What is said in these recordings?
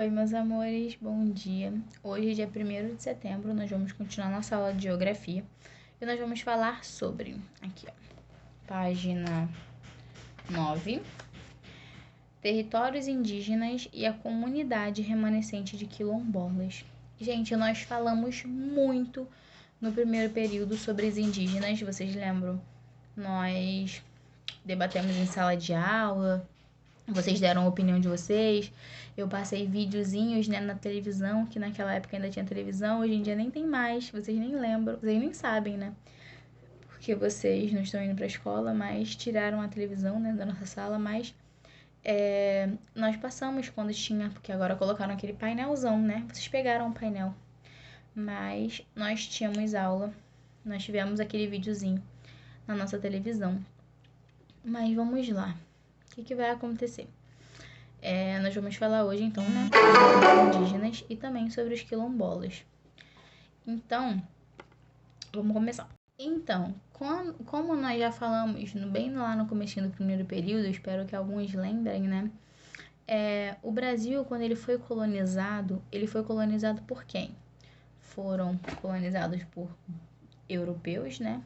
Oi, meus amores, bom dia. Hoje, dia 1º de setembro, nós vamos continuar nossa aula de geografia e nós vamos falar sobre, aqui ó, página 9, territórios indígenas e a comunidade remanescente de quilombolas. Gente, nós falamos muito no primeiro período sobre os indígenas, vocês lembram? Nós debatemos em sala de aula, vocês deram a opinião de vocês, eu passei videozinhos, né, na televisão, que naquela época ainda tinha televisão, hoje em dia nem tem mais, vocês nem lembram, vocês nem sabem, né, porque vocês não estão indo pra escola, mas tiraram a televisão, né, da nossa sala, mas nós passamos quando tinha, porque agora colocaram aquele painelzão, né, vocês pegaram o painel, mas nós tínhamos aula, nós tivemos aquele videozinho na nossa televisão, mas vamos lá. O que vai acontecer? Nós vamos falar hoje, então, né, sobre os indígenas e também sobre os quilombolas. Então, vamos começar. Então, como nós já falamos bem lá no comecinho do primeiro período, espero que alguns lembrem, né, o Brasil, quando ele foi colonizado por quem? Foram colonizados por europeus, né,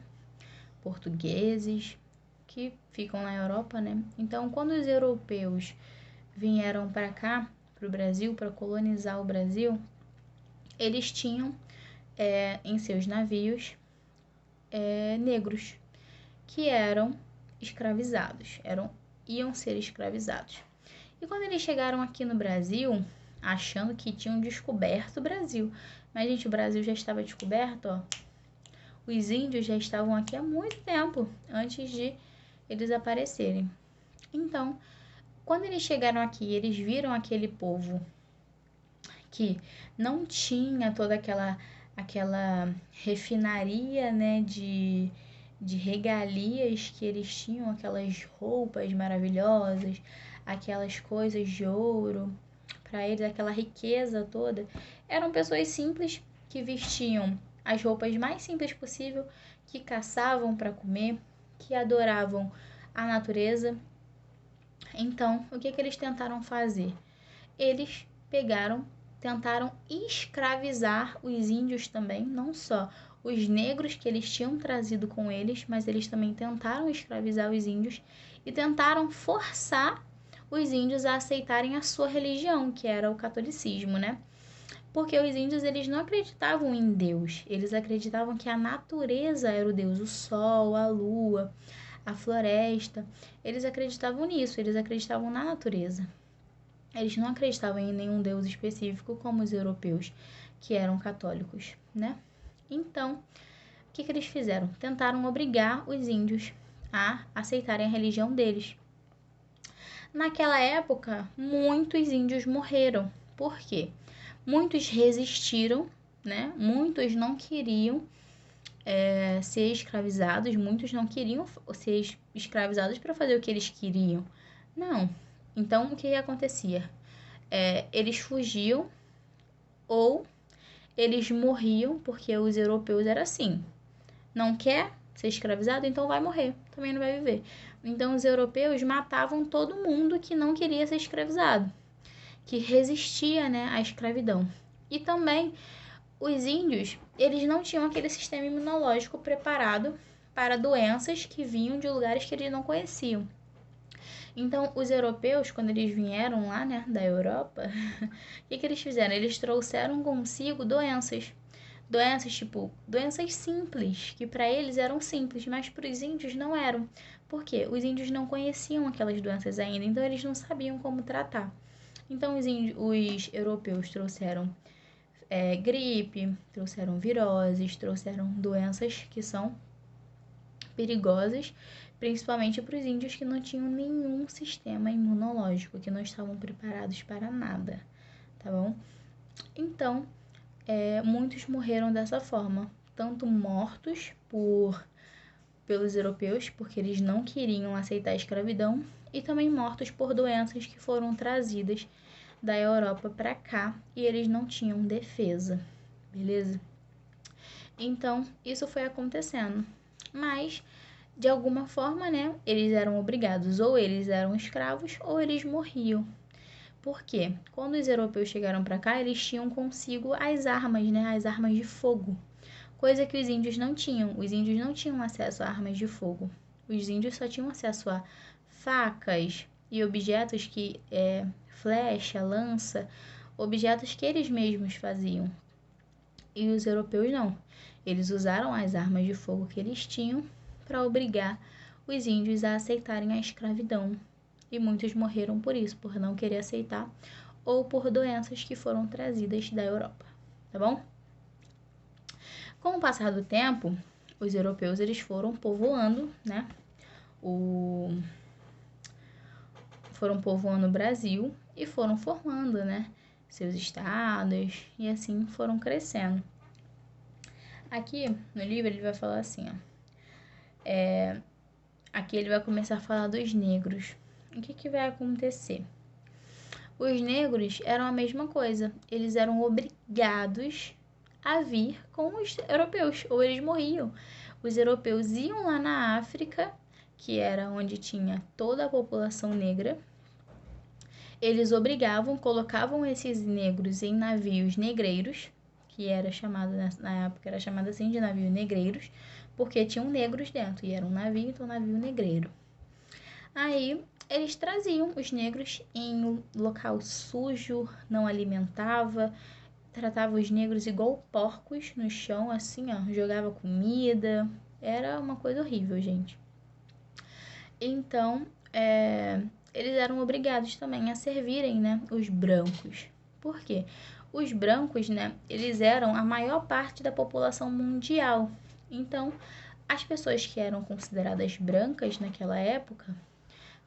portugueses, que ficam na Europa, né? Então, quando os europeus vieram para cá, para o Brasil, para colonizar o Brasil, eles tinham em seus navios negros que eram escravizados, iam ser escravizados. E quando eles chegaram aqui no Brasil, achando que tinham descoberto o Brasil, mas, gente, o Brasil já estava descoberto, ó. Os índios já estavam aqui há muito tempo, antes de eles aparecerem. Então, quando eles chegaram aqui, eles viram aquele povo que não tinha toda aquela refinaria, né, de regalias que eles tinham, aquelas roupas maravilhosas, aquelas coisas de ouro, para eles aquela riqueza toda. Eram pessoas simples que vestiam as roupas mais simples possível, que caçavam para comer, que adoravam a natureza. Então, o que eles tentaram fazer? Eles tentaram escravizar os índios também, não só os negros que eles tinham trazido com eles, mas eles também tentaram escravizar os índios e tentaram forçar os índios a aceitarem a sua religião, que era o catolicismo, né? Porque os índios, eles não acreditavam em Deus, eles acreditavam que a natureza era o Deus, o sol, a lua, a floresta. Eles acreditavam nisso, eles acreditavam na natureza. Eles não acreditavam em nenhum Deus específico como os europeus, que eram católicos, né? Então, o que eles fizeram? Tentaram obrigar os índios a aceitarem a religião deles. Naquela época, muitos índios morreram. Por quê? Muitos resistiram, né? Muitos não queriam ser escravizados, muitos não queriam ser escravizados para fazer o que eles queriam. Não. Então, o que acontecia? Eles fugiam ou eles morriam, porque os europeus eram assim. Não quer ser escravizado? Então vai morrer, também não vai viver. Então, os europeus matavam todo mundo que não queria ser escravizado, que resistia, né, à escravidão. E também os índios, eles não tinham aquele sistema imunológico preparado para doenças que vinham de lugares que eles não conheciam. Então, os europeus, quando eles vieram lá, né, da Europa, o que eles fizeram? Eles trouxeram consigo doenças. Doenças, tipo, doenças simples, que para eles eram simples, mas para os índios não eram. Por quê? Os índios não conheciam aquelas doenças ainda, então eles não sabiam como tratar. Então, os europeus trouxeram gripe, trouxeram viroses, trouxeram doenças que são perigosas, principalmente para os índios que não tinham nenhum sistema imunológico, que não estavam preparados para nada, tá bom? Então, muitos morreram dessa forma, tanto mortos pelos europeus, porque eles não queriam aceitar a escravidão, e também mortos por doenças que foram trazidas da Europa para cá e eles não tinham defesa, beleza? Então, isso foi acontecendo. Mas, de alguma forma, né, eles eram obrigados, ou eles eram escravos, ou eles morriam. Por quê? Quando os europeus chegaram para cá, eles tinham consigo as armas, né? As armas de fogo. Coisa que os índios não tinham. Os índios não tinham acesso a armas de fogo. Os índios só tinham acesso a facas e objetos que flecha, lança, objetos que eles mesmos faziam. E os europeus não. Eles usaram as armas de fogo que eles tinham para obrigar os índios a aceitarem a escravidão. E muitos morreram por isso, por não querer aceitar, ou por doenças que foram trazidas da Europa, tá bom? Com o passar do tempo, os europeus eles foram povoando, né? Foram povoando o Brasil e foram formando, né? Seus estados e assim foram crescendo. Aqui no livro ele vai falar assim, ó. Aqui ele vai começar a falar dos negros. O que vai acontecer? Os negros eram a mesma coisa. Eles eram obrigados a vir com os europeus, ou eles morriam. Os europeus iam lá na África, que era onde tinha toda a população negra. Eles obrigavam, colocavam esses negros em navios negreiros, que era chamado, na época era chamado assim de navio negreiros, porque tinham negros dentro, e era um navio, então navio negreiro. Aí eles traziam os negros em um local sujo, não alimentava, tratava os negros igual porcos no chão, assim, ó, jogava comida, era uma coisa horrível, gente. Então, eles eram obrigados também a servirem, né, os brancos. Por quê? Os brancos, né, eles eram a maior parte da população mundial. Então, as pessoas que eram consideradas brancas naquela época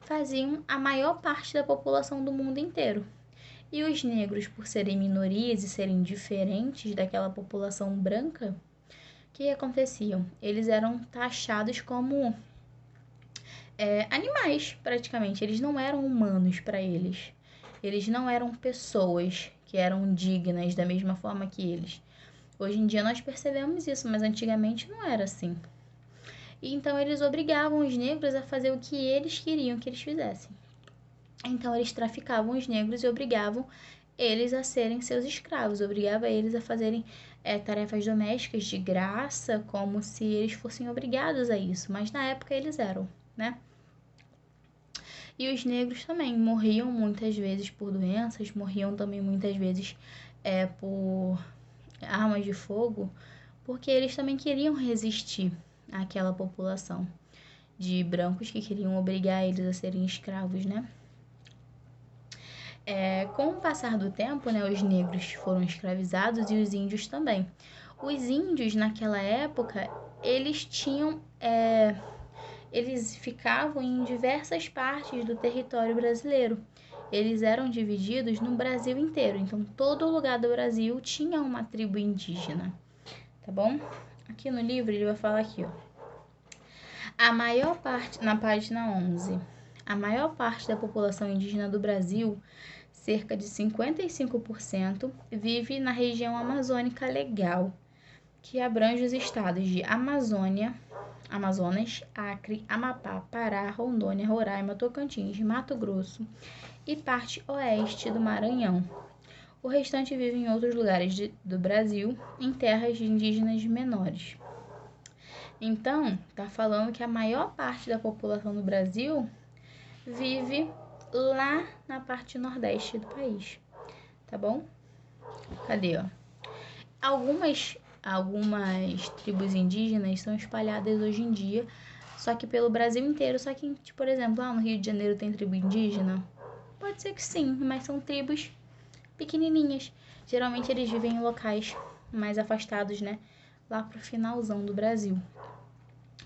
faziam a maior parte da população do mundo inteiro. E os negros, por serem minorias e serem diferentes daquela população branca, o que aconteciam? Eles eram taxados como animais, praticamente. Eles não eram humanos para eles. Eles não eram pessoas que eram dignas da mesma forma que eles. Hoje em dia nós percebemos isso, mas antigamente não era assim. Então eles obrigavam os negros a fazer o que eles queriam que eles fizessem. Então eles traficavam os negros e obrigavam eles a serem seus escravos, obrigava eles a fazerem tarefas domésticas de graça, como se eles fossem obrigados a isso, mas na época eles eram, né? E os negros também morriam muitas vezes por doenças, morriam também muitas vezes por armas de fogo, porque eles também queriam resistir àquela população de brancos que queriam obrigar eles a serem escravos, né? Com o passar do tempo, né, os negros foram escravizados e os índios também. Os índios, naquela época, eles tinham... eles ficavam em diversas partes do território brasileiro. Eles eram divididos no Brasil inteiro. Então, todo lugar do Brasil tinha uma tribo indígena. Tá bom? Aqui no livro, ele vai falar aqui, ó. A maior parte... Na página 11... A maior parte da população indígena do Brasil, cerca de 55%, vive na região amazônica legal, que abrange os estados de Amazonas, Acre, Amapá, Pará, Rondônia, Roraima, Tocantins, Mato Grosso e parte oeste do Maranhão. O restante vive em outros lugares do Brasil, em terras indígenas menores. Então, tá falando que a maior parte da população do Brasil vive lá na parte nordeste do país, tá bom? Cadê, ó? Algumas tribos indígenas são espalhadas hoje em dia, só que pelo Brasil inteiro. Só que, por exemplo, lá no Rio de Janeiro tem tribo indígena? Pode ser que sim, mas são tribos pequenininhas. Geralmente eles vivem em locais mais afastados, né? Lá pro finalzão do Brasil.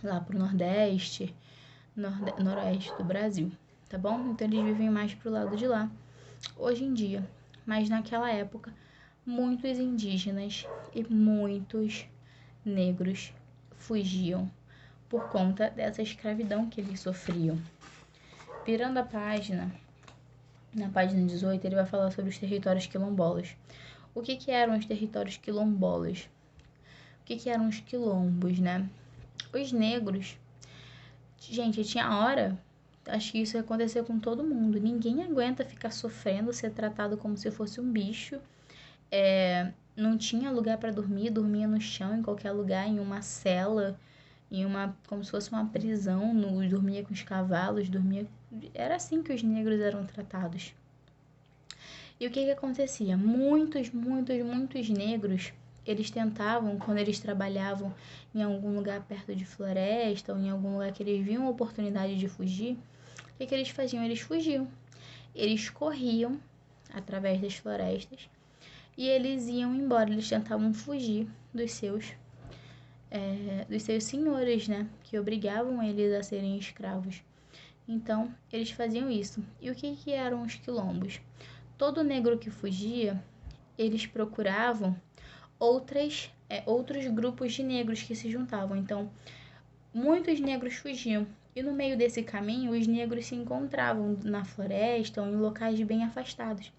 Lá pro nordeste, noroeste do Brasil. Tá bom? Então eles vivem mais pro lado de lá, hoje em dia. Mas naquela época, muitos indígenas e muitos negros fugiam por conta dessa escravidão que eles sofriam. Virando a página, na página 18, ele vai falar sobre os territórios quilombolas. O que eram os territórios quilombolas? O que eram os quilombos, né? Os negros... Gente, tinha hora... acho que isso ia acontecer com todo mundo. Ninguém aguenta ficar sofrendo, ser tratado como se fosse um bicho. Não tinha lugar para dormir, dormia no chão, em qualquer lugar, em uma cela, como se fosse uma prisão, dormia com os cavalos, Era assim que os negros eram tratados. E o que acontecia? Muitos negros, eles tentavam, quando eles trabalhavam em algum lugar perto de floresta, ou em algum lugar que eles viam a oportunidade de fugir, o que eles faziam? Eles fugiam. Eles corriam através das florestas e eles iam embora. Eles tentavam fugir dos seus senhores, né? Que obrigavam eles a serem escravos. Então, eles faziam isso. E o que eram os quilombos? Todo negro que fugia, eles procuravam outros grupos de negros que se juntavam. Então, muitos negros fugiam. E no meio desse caminho, os negros se encontravam na floresta ou em locais bem afastados.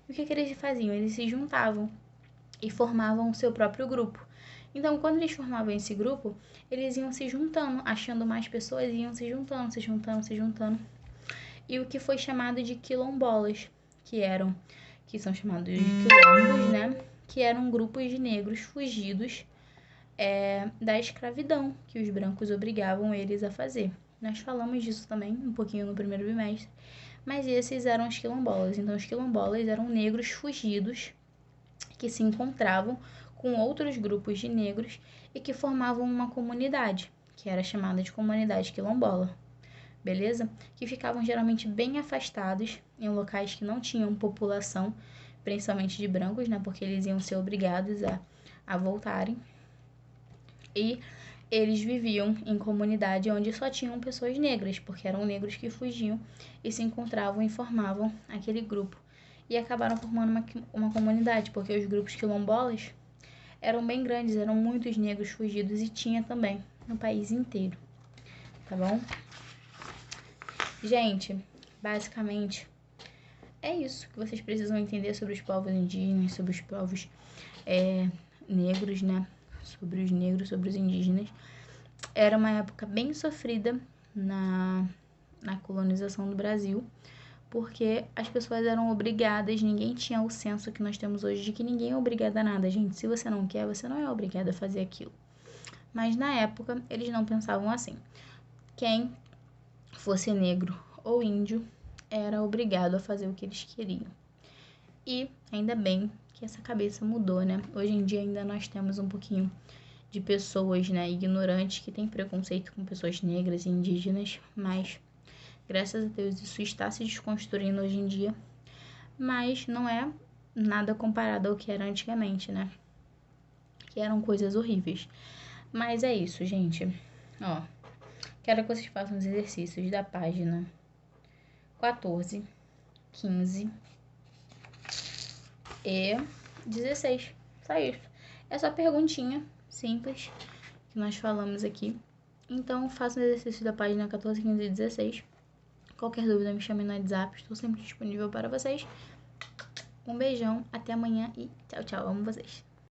E o que eles faziam? Eles se juntavam e formavam o seu próprio grupo. Então, quando eles formavam esse grupo, eles iam se juntando, achando mais pessoas, iam se juntando. E o que foi chamado de quilombolas, que são chamados de quilombos, né? Que eram grupos de negros fugidos da escravidão que os brancos obrigavam eles a fazer. Nós falamos disso também um pouquinho no primeiro bimestre, mas esses eram os quilombolas. Então, os quilombolas eram negros fugidos que se encontravam com outros grupos de negros e que formavam uma comunidade, que era chamada de comunidade quilombola. Beleza? Que ficavam geralmente bem afastados, em locais que não tinham população, principalmente de brancos, né? Porque eles iam ser obrigados a voltarem. E eles viviam em comunidade onde só tinham pessoas negras, porque eram negros que fugiam e se encontravam e formavam aquele grupo. E acabaram formando uma comunidade, porque os grupos quilombolas eram bem grandes, eram muitos negros fugidos e tinha também no país inteiro. Tá bom? Gente, basicamente é isso que vocês precisam entender sobre os povos indígenas, sobre os povos negros, né? Sobre os negros, sobre os indígenas. Era uma época bem sofrida na colonização do Brasil, porque as pessoas eram obrigadas, ninguém tinha o senso que nós temos hoje de que ninguém é obrigado a nada, gente. Se você não quer, você não é obrigado a fazer aquilo. Mas na época, eles não pensavam assim. Quem fosse negro ou índio era obrigado a fazer o que eles queriam. E ainda bem que essa cabeça mudou, né? Hoje em dia ainda nós temos um pouquinho de pessoas, né, ignorantes que têm preconceito com pessoas negras e indígenas, mas graças a Deus isso está se desconstruindo hoje em dia, mas não é nada comparado ao que era antigamente, né? Que eram coisas horríveis. Mas é isso, gente. Ó, quero que vocês façam os exercícios da página 14, 15 e 16. Só isso. É só perguntinha simples que nós falamos aqui. Então, façam o exercício da página 14, 15 e 16. Qualquer dúvida, me chame no WhatsApp. Estou sempre disponível para vocês. Um beijão, até amanhã e tchau, tchau. Amo vocês.